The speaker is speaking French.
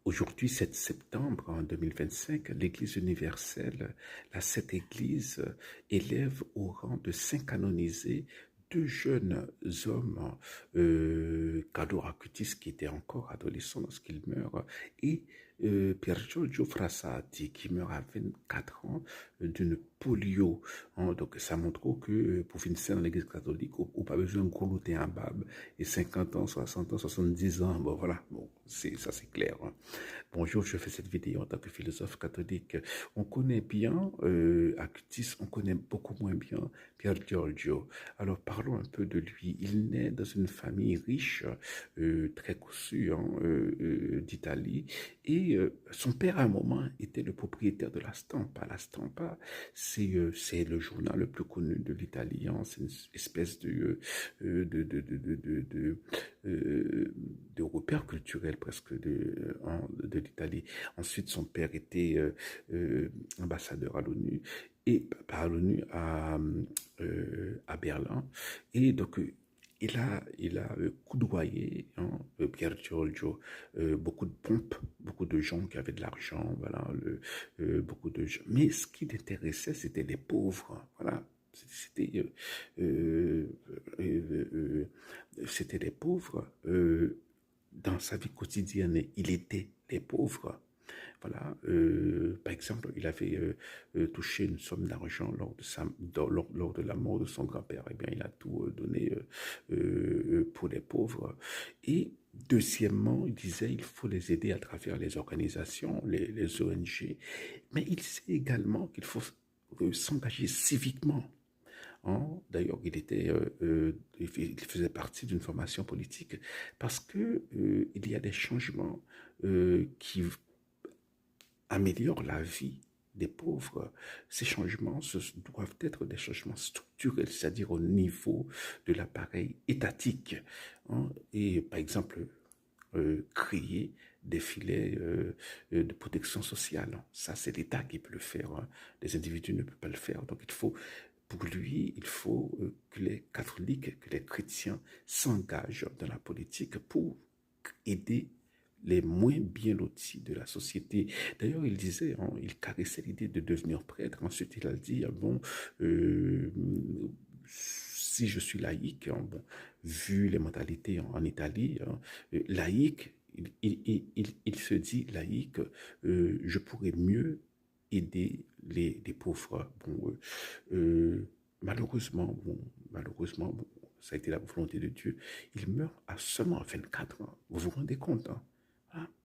Aujourd'hui, 7 septembre en 2025, l'Église universelle, la Sainte Église, élève au rang de saints canonisés deux jeunes hommes, Cado Acutis, qui était encore adolescent lorsqu'il meurt, et Pier Giorgio Frassati, qui meurt à 24 ans d'une polio. Donc ça montre que pour finir dans l'Église catholique, on n'a pas besoin de goulouter un bab, et 50 ans, 60 ans, 70 ans, bon voilà, bon, ça c'est clair. Bonjour, je fais cette vidéo en tant que philosophe catholique. On connaît bien Acutis, on connaît beaucoup moins bien Pier Giorgio. Alors parlons un peu de lui. Il naît dans une famille riche, très cossue d'Italie, et son père à un moment était le propriétaire de la Stampa. La Stampa, c'est le journal le plus connu de l'Italie. C'est une espèce de repère culturel presque de l'Italie. Ensuite, son père était ambassadeur à l'ONU et pas à l'ONU à Berlin. Et donc il a coudoyé Pier Giorgio, beaucoup de pompes, beaucoup de gens qui avaient de l'argent, voilà, beaucoup de gens. Mais ce qui l'intéressait, c'était les pauvres, voilà. C'était c'était les pauvres. Dans sa vie quotidienne, il était les pauvres. Voilà, par exemple, il avait touché une somme d'argent lors de la mort de son grand-père. Eh bien, il a tout donné pour les pauvres. Et deuxièmement, il disait il faut les aider à travers les organisations, les ONG. Mais il sait également qu'il faut s'engager civiquement. D'ailleurs, il faisait partie d'une formation politique parce que il y a des changements qui améliorent la vie des pauvres. Ces changements doivent être des changements structurels, c'est-à-dire au niveau de l'appareil étatique. Et par exemple, créer des filets de protection sociale. Ça, c'est l'État qui peut le faire. Les individus ne peuvent pas le faire. Donc, pour lui, il faut que les catholiques, que les chrétiens s'engagent dans la politique pour aider les moins bien lotis de la société. D'ailleurs, il disait, il caressait l'idée de devenir prêtre. Ensuite, il a dit, si je suis laïque, bon, vu les mentalités en Italie, laïque, il se dit laïque, je pourrais mieux aider les pauvres. Bon, malheureusement, bon, ça a été la volonté de Dieu. Il meurt à seulement 24 ans. Vous vous rendez compte, hein?